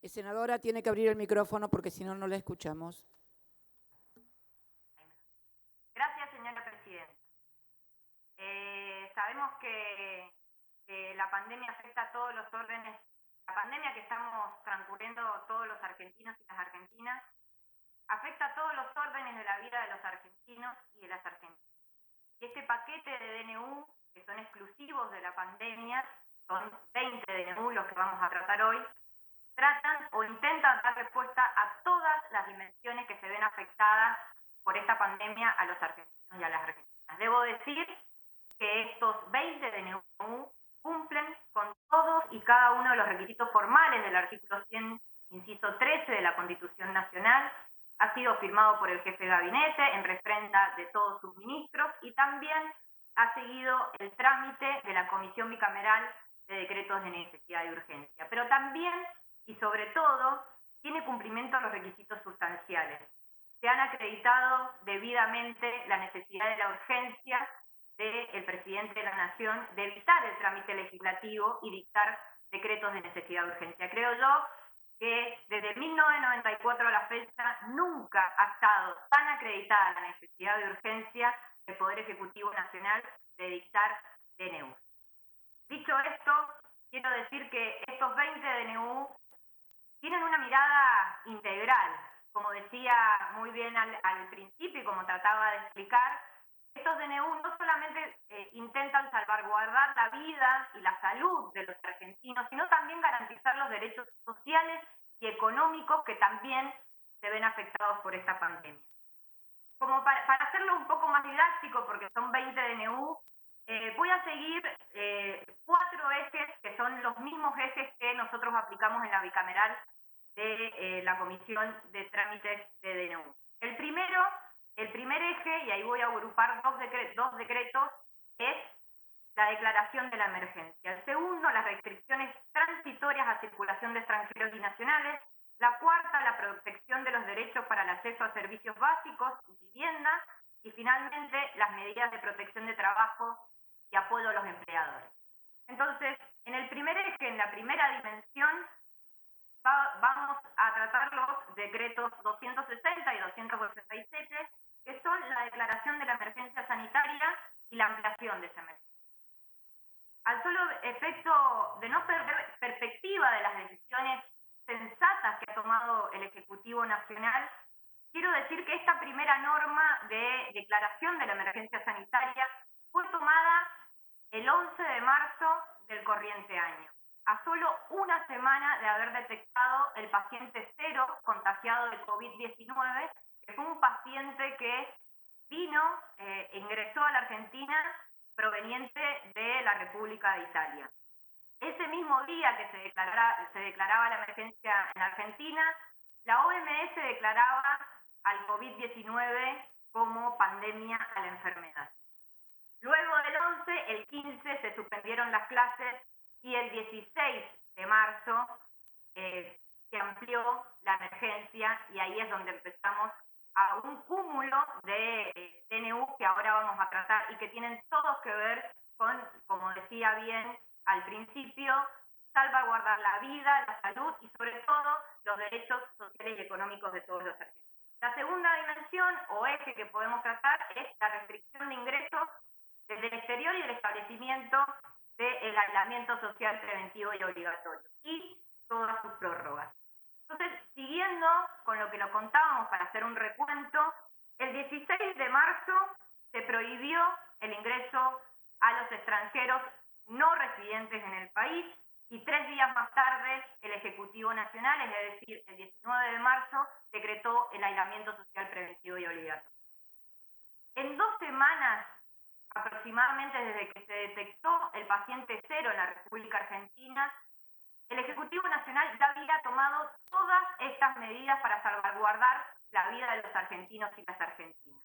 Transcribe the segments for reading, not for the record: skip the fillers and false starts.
Senadora, tiene que abrir el micrófono porque si no, no la escuchamos. Gracias, señora presidenta. Sabemos que la pandemia afecta a todos los órdenes, la pandemia que estamos transcurriendo todos los argentinos y las argentinas, afecta a todos los órdenes de la vida de los argentinos y de las argentinas. Y este paquete de DNU, que son exclusivos de la pandemia, son 20 DNU los que vamos a tratar hoy, tratan o intentan dar respuesta a todas las dimensiones que se ven afectadas por esta pandemia a los argentinos y a las argentinas. Debo decir que estos 20 DNU cumplen con todos y cada uno de los requisitos formales del artículo 100, inciso 13 de la Constitución Nacional. Ha sido firmado por el jefe de gabinete en refrenda de todos sus ministros y también ha seguido el trámite de la Comisión Bicameral de Decretos de Necesidad y Urgencia. Pero también y sobre todo tiene cumplimiento a los requisitos sustanciales. Se han acreditado debidamente la necesidad de la urgencia del presidente de la Nación de evitar el trámite legislativo y dictar decretos de necesidad de urgencia. Creo yo que desde 1994 a la fecha nunca ha estado tan acreditada la necesidad de urgencia del Poder Ejecutivo Nacional de dictar DNU. Dicho esto, quiero decir que estos 20 DNU tienen una mirada integral, como decía muy bien al principio y como trataba de explicar. Estos DNU no solamente intentan salvaguardar la vida y la salud de los argentinos, sino también garantizar los derechos sociales y económicos que también se ven afectados por esta pandemia. Como para hacerlo un poco más didáctico, porque son 20 DNU, voy a seguir 4 ejes que son los mismos ejes que nosotros aplicamos en la bicameral de la Comisión de Trámites de DNU. El primer eje, y ahí voy a agrupar dos decretos, es la declaración de la emergencia. El segundo, las restricciones transitorias a circulación de extranjeros y nacionales. La cuarta, la protección de los derechos para el acceso a servicios básicos y vivienda. Y finalmente, las medidas de protección de trabajo y apoyo a los empleadores. Entonces, en el primer eje, en la primera dimensión, vamos a tratar los decretos 260 y 287, que son la declaración de la emergencia sanitaria y la ampliación de esa emergencia. Al solo efecto de no perder perspectiva de las decisiones sensatas que ha tomado el Ejecutivo Nacional, quiero decir que esta primera norma de declaración de la emergencia sanitaria fue tomada el 11 de marzo del corriente año, a solo una semana de haber detectado el paciente cero contagiado de COVID-19, que fue un paciente que ingresó a la Argentina proveniente de la República de Italia. Ese mismo día que se declaraba la emergencia en Argentina, la OMS declaraba al COVID-19 como pandemia a la enfermedad. Luego del 11, el 15 se suspendieron las clases y el 16 de marzo se amplió la emergencia y ahí es donde empezamos a un cúmulo de DNU que ahora vamos a tratar y que tienen todos que ver con, como decía bien al principio, salvaguardar la vida, la salud y sobre todo los derechos sociales y económicos de todos los argentinos. La segunda dimensión o eje que podemos tratar es la restricción de ingresos desde el exterior y el establecimiento del aislamiento social preventivo y obligatorio y todas sus prórrogas. Entonces, siguiendo con lo que lo contábamos para hacer un recuento, el 16 de marzo se prohibió el ingreso a los extranjeros no residentes en el país y 3 días más tarde el Ejecutivo Nacional, es decir, el 19 de marzo, decretó el aislamiento social preventivo y obligatorio. En 2 semanas aproximadamente desde que se detectó el paciente cero en la República Argentina, el Ejecutivo Nacional ya había tomado todas estas medidas para salvaguardar la vida de los argentinos y las argentinas.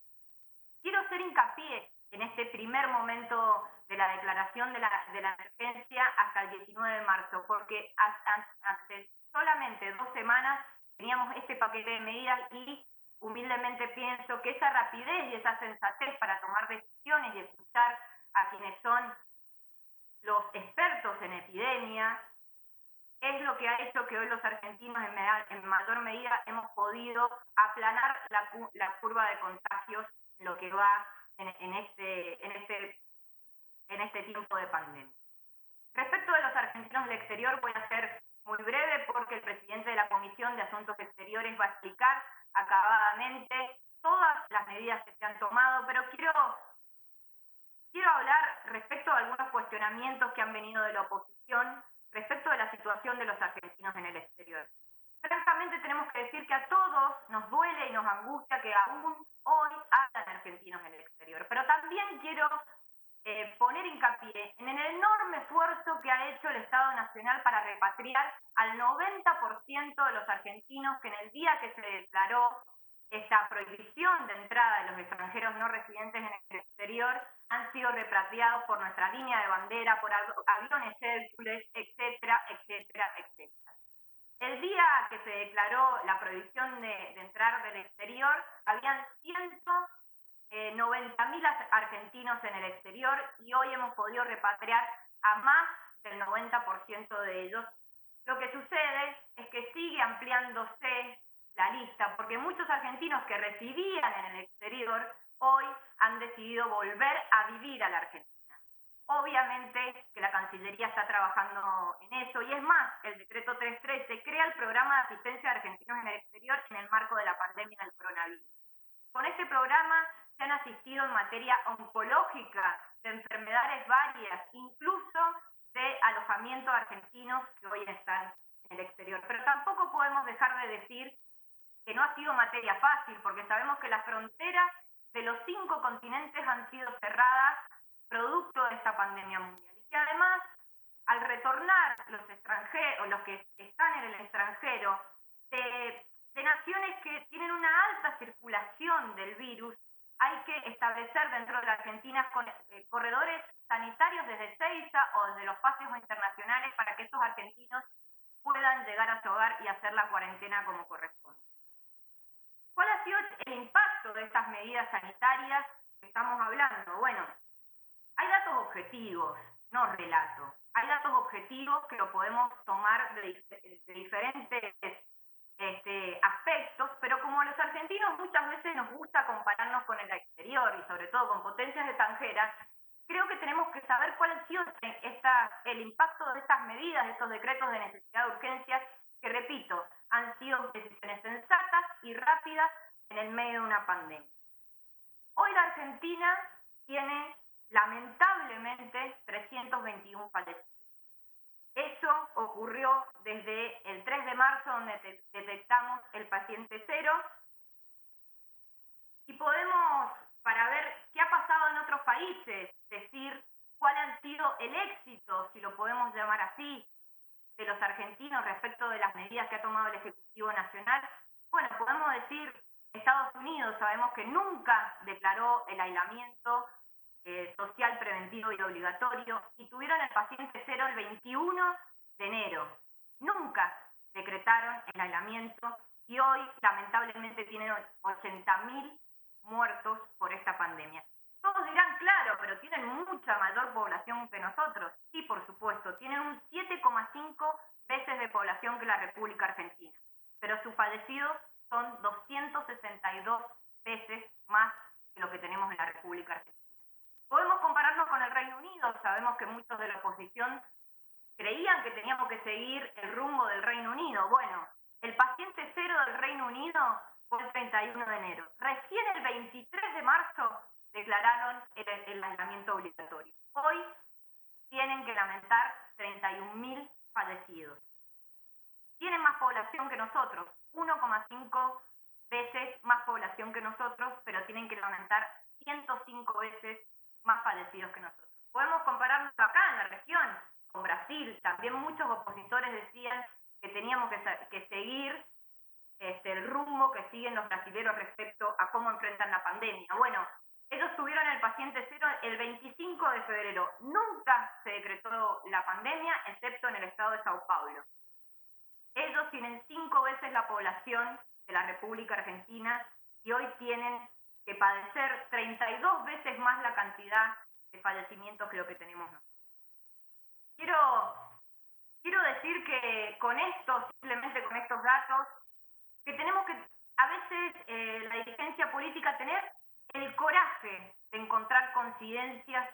Quiero hacer hincapié en este primer momento de la declaración de la emergencia hasta el 19 de marzo, porque hace solamente 2 semanas teníamos este paquete de medidas y humildemente pienso que esa rapidez y esa sensatez para tomar decisiones y escuchar a quienes son los expertos en epidemia es lo que ha hecho que hoy los argentinos en mayor medida hemos podido aplanar la curva de contagios en lo que va en este tiempo de pandemia. Respecto de los argentinos del exterior, voy a ser muy breve porque el presidente de la Comisión de Asuntos Exteriores va a explicar acabadamente todas las medidas que se han tomado, pero quiero hablar respecto a algunos cuestionamientos que han venido de la oposición respecto de la situación de los argentinos en el exterior. Francamente tenemos que decir que a todos nos duele y nos angustia que aún hoy hayan argentinos en el exterior, pero también quiero poner hincapié en el enorme esfuerzo que ha hecho el Estado Nacional para repatriar al 90% de los argentinos que en el día que se declaró esta prohibición de entrada de los extranjeros no residentes en el exterior han sido repatriados por nuestra línea de bandera, por aviones Hércules, etcétera, etcétera, etcétera. El día que se declaró la prohibición de entrar del exterior, habían 190.000 argentinos en el exterior y hoy hemos podido repatriar a más del 90% de ellos. Lo que sucede es que sigue ampliándose la lista, porque muchos argentinos que residían en el exterior hoy han decidido volver a vivir a la Argentina. Obviamente que la Cancillería está trabajando en eso y es más, el decreto 313 crea el programa de asistencia de argentinos en el exterior en el marco de la pandemia del coronavirus. Con este programa se han asistido en materia oncológica, de enfermedades varias, incluso de alojamiento de argentinos que hoy están en el exterior. Pero tampoco podemos dejar de decir que no ha sido materia fácil, porque sabemos que las fronteras de los 5 continentes han sido cerradas producto de esta pandemia mundial. Y que además, al retornar los extranjeros, los que están en el extranjero, de naciones que tienen una alta circulación del virus, hay que establecer dentro de la Argentina corredores sanitarios desde Ezeiza o desde los pasos internacionales para que estos argentinos puedan llegar a su hogar y hacer la cuarentena como corresponde. ¿Cuál ha sido el impacto de estas medidas sanitarias que estamos hablando? Bueno, hay datos objetivos, no relatos. Hay datos objetivos que lo podemos tomar de diferentes aspectos, pero como a los argentinos muchas veces nos gusta compararnos con el exterior y sobre todo con potencias extranjeras, creo que tenemos que saber cuál ha sido el impacto de estas medidas, de estos decretos de necesidad de urgencia, que repito, han sido decisiones sensatas y rápidas en el medio de una pandemia. Hoy la Argentina tiene lamentablemente 321 fallecidos. Eso ocurrió desde el 3 de marzo, donde detectamos el paciente cero. Y podemos, para ver qué ha pasado en otros países, decir cuál ha sido el éxito, si lo podemos llamar así, de los argentinos respecto de las medidas que ha tomado el Ejecutivo Nacional. Bueno, podemos decir Estados Unidos, sabemos que nunca declaró el aislamiento social preventivo y obligatorio y tuvieron el paciente cero el 21 de enero. Nunca decretaron el aislamiento y hoy lamentablemente tienen 80.000 muertos por esta pandemia. Todos dirán, claro, pero tienen mucha mayor población que nosotros. Sí, por supuesto, tienen un 7,5 veces de población que la República Argentina, pero sus fallecidos son 262 veces más que lo que tenemos en la República Argentina. Podemos compararnos con el Reino Unido, sabemos que muchos de la oposición creían que teníamos que seguir el rumbo del Reino Unido. Bueno, el paciente cero del Reino Unido fue el 31 de enero. Recién el 23 de marzo declararon el aislamiento obligatorio. Hoy tienen que lamentar 31.000 fallecidos. Tienen más población que nosotros, 1,5 veces más población que nosotros, pero tienen que lamentar 105 veces más fallecidos que nosotros. Podemos compararnos acá en la región con Brasil. También muchos opositores decían que teníamos que seguir el rumbo que siguen los brasileños respecto a cómo enfrentan la pandemia. Bueno, ellos tuvieron el paciente cero el 25 de febrero. Nunca se decretó la pandemia, excepto en el estado de Sao Paulo. Ellos tienen 5 veces la población de la República Argentina y hoy tienen que padecer 32 veces más la cantidad de fallecimientos que lo que tenemos nosotros. Quiero decir con esto, simplemente con estos datos, que tenemos que, a veces, la dirigencia política tener el coraje de encontrar coincidencias,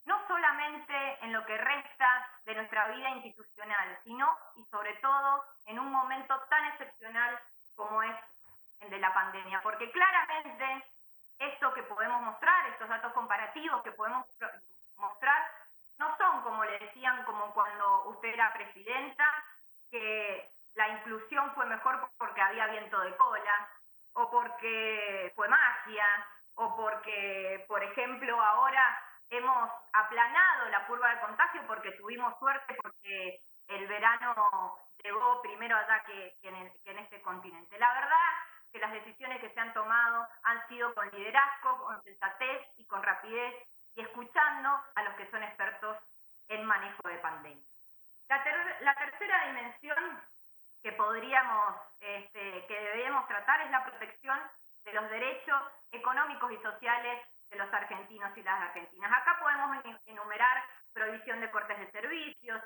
no solamente en lo que resta de nuestra vida institucional, sino y sobre todo en un momento tan excepcional como es el de la pandemia, porque claramente esto que podemos mostrar, estos datos comparativos que podemos mostrar, no son, como le decían, como cuando usted era presidenta, que la inclusión fue mejor porque había viento de cola, o porque fue magia, o porque, por ejemplo, ahora hemos aplanado la curva de contagio porque tuvimos suerte, porque el verano llegó primero allá que en este continente. La verdad que las decisiones que se han tomado han sido con liderazgo, con sensatez y con rapidez, y escuchando a los que son expertos en manejo de pandemia. La tercera dimensión que que deberíamos tratar es la protección de los derechos económicos y sociales de los argentinos y las argentinas. Acá podemos enumerar prohibición de cortes de servicios,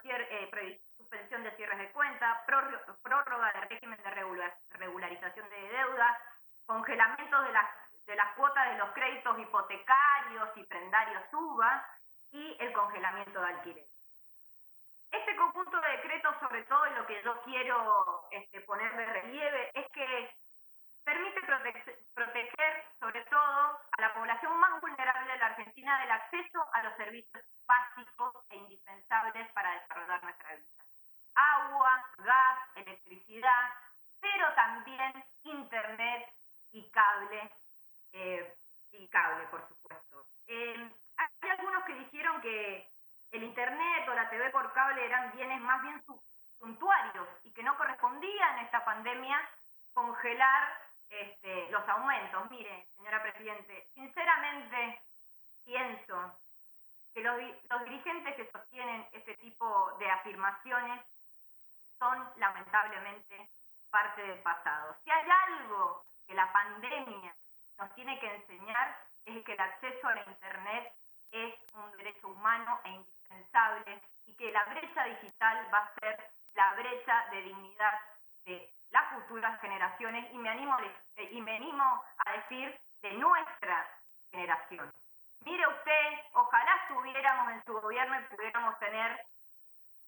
suspensión de cierres de cuenta, prórroga de régimen de regularización de deuda, congelamiento de las cuotas de los créditos hipotecarios y prendarios UVA y el congelamiento de alquiler. Este conjunto de decretos, sobre todo, lo que yo quiero poner de relieve es que permite proteger, sobre todo, a la población más vulnerable de la Argentina del acceso a los servicios básicos e indispensables para desarrollar nuestra vida. Agua, gas, electricidad, pero también internet y cable, por supuesto. Hay algunos que dijeron que el internet o la TV por cable eran bienes más bien suntuarios y que no correspondía en esta pandemia congelar los aumentos. Mire, señora Presidente, sinceramente pienso que los dirigentes que sostienen este tipo de afirmaciones son lamentablemente parte del pasado. Si hay algo que la pandemia nos tiene que enseñar es que el acceso a la internet es un derecho humano e indispensable y que la brecha digital va a ser la brecha de dignidad de las futuras generaciones y me animo a decir de nuestra generación. Mire usted, ojalá estuviéramos en su gobierno y pudiéramos tener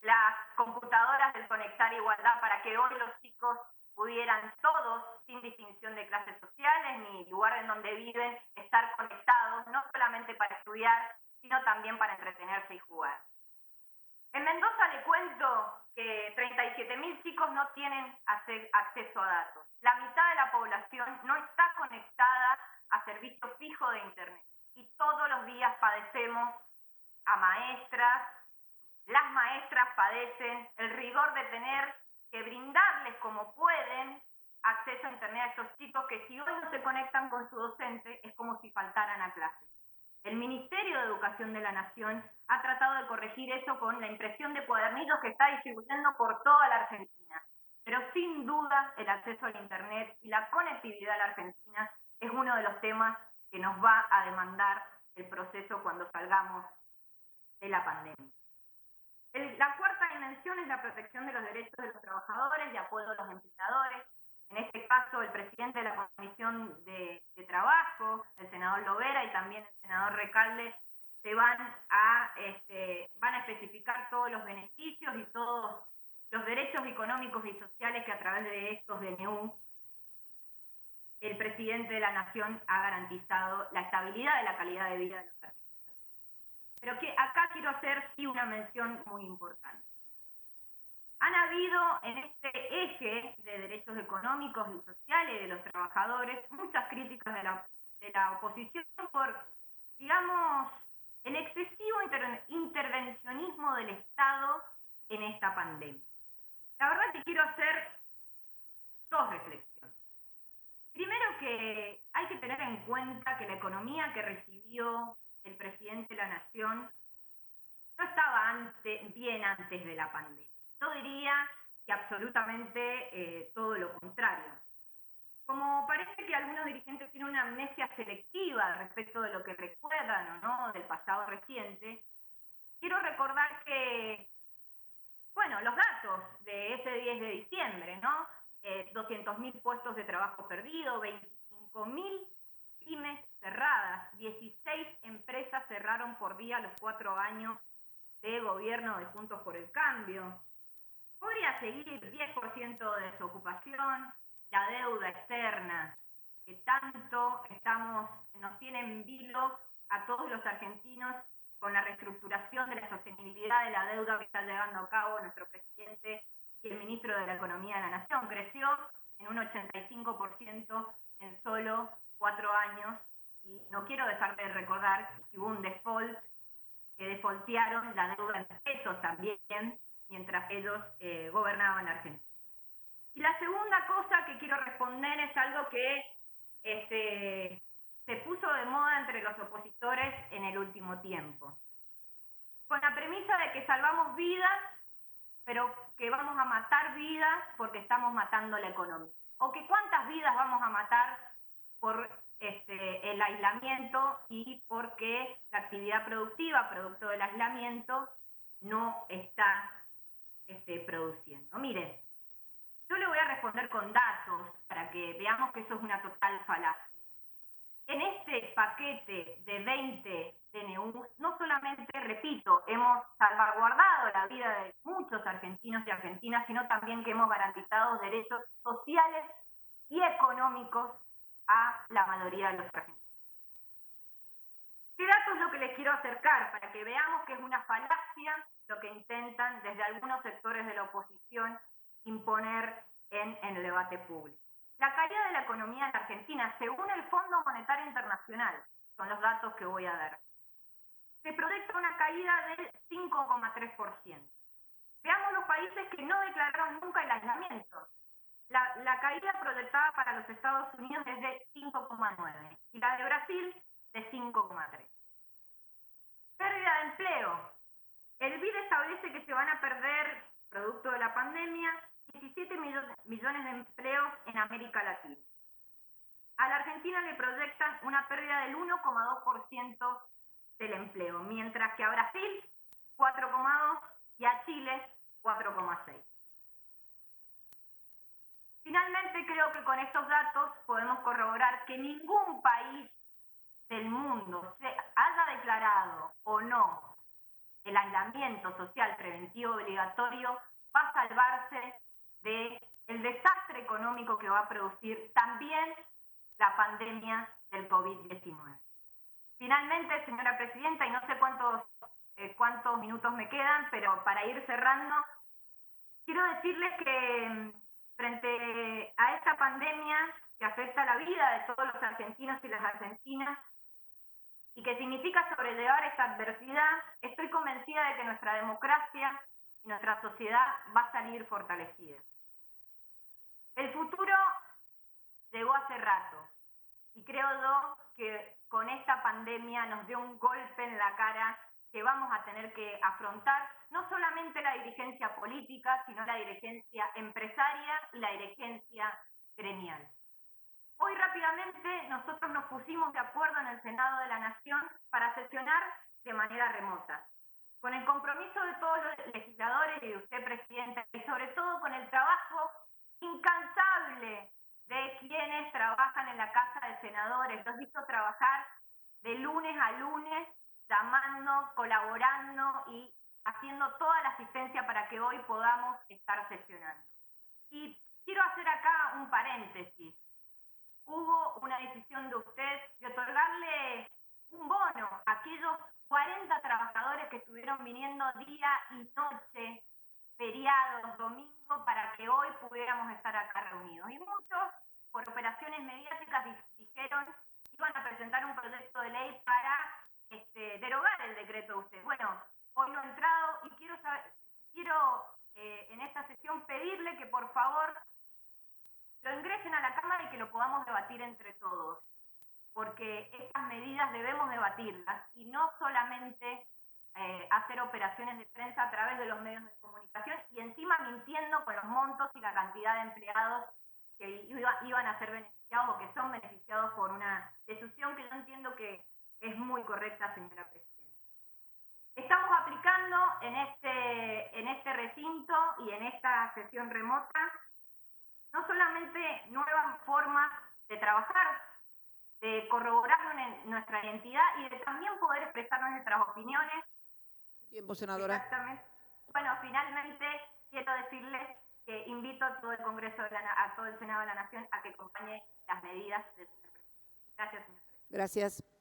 las computadoras del Conectar Igualdad para que hoy los chicos pudieran todos, sin distinción de clases sociales ni lugar en donde viven, estar conectados, no solamente para estudiar, sino también para entretenerse y jugar. En Mendoza le cuento que 37.000 chicos no tienen acceso a datos. La mitad de la población no está conectada a servicios fijos de internet. Y todos los días padecemos a maestras, las maestras padecen el rigor de tener que brindarles como pueden acceso a internet a estos chicos que si hoy no se conectan con su docente es como si faltaran a clase. El Ministerio de Educación de la Nación ha tratado de corregir eso con la impresión de cuadernillos que está distribuyendo por toda la Argentina. Pero sin duda el acceso al internet y la conectividad a la Argentina es uno de los temas que nos va a demandar el proceso cuando salgamos de la pandemia. La cuarta dimensión es la protección de los derechos de los trabajadores y apoyo a los empleadores. En este caso, el presidente de la Comisión de Trabajo, el senador Lovera y también el senador Recalde, van a especificar todos los beneficios y todos los derechos económicos y sociales que a través de estos DNU el presidente de la Nación ha garantizado la estabilidad de la calidad de vida de los argentinos. Pero acá quiero hacer sí una mención muy importante. Han habido en este eje de derechos económicos y sociales de los trabajadores muchas críticas de la oposición por, digamos, el excesivo intervencionismo del Estado en esta pandemia. La verdad que quiero hacer dos reflexiones. Primero, que hay que tener en cuenta que la economía que recibió el presidente de la Nación no estaba bien antes de la pandemia. Yo diría que absolutamente todo lo contrario. Como parece que algunos dirigentes tienen una amnesia selectiva respecto de lo que recuerdan o no del pasado reciente, quiero recordar que, bueno, los datos datos de ese 10 de diciembre, ¿no? 200.000 puestos de trabajo perdidos, 25.000 pymes cerradas, 16 empresas cerraron por día los 4 años de gobierno de Juntos por el Cambio. Podría seguir, 10% de desocupación, la deuda externa, que tanto nos tiene en vilo a todos los argentinos con la reestructuración de la sostenibilidad de la deuda que está llevando a cabo nuestro presidente y el ministro de la Economía de la Nación. Creció en un 85% en solo 4 años, y no quiero dejar de recordar que hubo un default, que defaultearon la deuda en pesos también, mientras ellos gobernaban Argentina. Y la segunda cosa que quiero responder es algo que se puso de moda entre los opositores en el último tiempo. Con la premisa de que salvamos vidas, pero que vamos a matar vidas porque estamos matando la economía. O que cuántas vidas vamos a matar por el aislamiento y porque la actividad productiva, producto del aislamiento, no está produciendo. Miren, yo le voy a responder con datos para que veamos que eso es una total falacia. En este paquete de 20 DNU, no solamente, repito, hemos salvaguardado la vida de muchos argentinos y argentinas, sino también que hemos garantizado derechos sociales y económicos a la mayoría de los argentinos. ¿Qué datos es lo que les quiero acercar para que veamos que es una falacia lo que intentan desde algunos sectores de la oposición imponer en el debate público? La caída de la economía en Argentina, según el Fondo Monetario Internacional, son los datos que voy a dar, se proyecta una caída del 5,3%. Veamos los países que no declararon nunca el aislamiento. La caída proyectada para los Estados Unidos es de 5,9% y la de Brasil de 5,3%. Pérdida de empleo. El BID establece que se van a perder, producto de la pandemia, 17 millones de empleos en América Latina. A la Argentina le proyectan una pérdida del 1,2% del empleo, mientras que a Brasil 4,2% y a Chile 4,6%. Finalmente, creo que con estos datos podemos corroborar que ningún país del mundo se haya declarado o no el aislamiento social preventivo obligatorio va a salvarse del desastre económico que va a producir también la pandemia del COVID-19. Finalmente, señora presidenta, y no sé cuántos minutos me quedan, pero para ir cerrando, quiero decirles que frente a esta pandemia que afecta la vida de todos los argentinos y las argentinas y que significa sobrellevar esta adversidad, estoy convencida de que nuestra democracia y nuestra sociedad va a salir fortalecida. El futuro llegó hace rato y creo yo que con esta pandemia nos dio un golpe en la cara que vamos a tener que afrontar, no solamente la dirigencia política, sino la dirigencia empresaria y la dirigencia gremial. Hoy rápidamente nosotros nos pusimos de acuerdo en el Senado de la Nación para sesionar de manera remota, con el compromiso de todos los legisladores y de usted, Presidenta, y sobre todo con el trabajo incansable de quienes trabajan en la Casa de Senadores. Los hizo trabajar de lunes a lunes, llamando, colaborando y haciendo toda la asistencia para que hoy podamos estar sesionando. Y quiero hacer acá un paréntesis. Hubo una decisión de usted de otorgarle un bono a aquellos 40 trabajadores que estuvieron viniendo día y noche, feriados, domingo, para que hoy pudiéramos estar acá reunidos. Y muchos, por operaciones mediáticas, dijeron que iban a presentar un proyecto de ley para derogar el decreto de usted. Bueno, hoy no he entrado y quiero en esta sesión pedirle que por favor lo ingresen a la Cámara y que lo podamos debatir entre todos, porque estas medidas debemos debatirlas y no solamente hacer operaciones de prensa a través de los medios de comunicación y encima mintiendo con los montos y la cantidad de empleados que iban a ser beneficiados o que son beneficiados por una decisión que yo entiendo que es muy correcta, señora Presidenta. Estamos aplicando en este recinto distinto y en esta sesión remota, no solamente nuevas formas de trabajar, de corroborar nuestra identidad y de también poder expresar nuestras opiniones. Tiempo, senadora. Exactamente. Bueno, finalmente quiero decirles que invito a todo el Congreso, a todo el Senado de la Nación a que acompañe las medidas del señor presidente. Gracias, señor presidente. Gracias.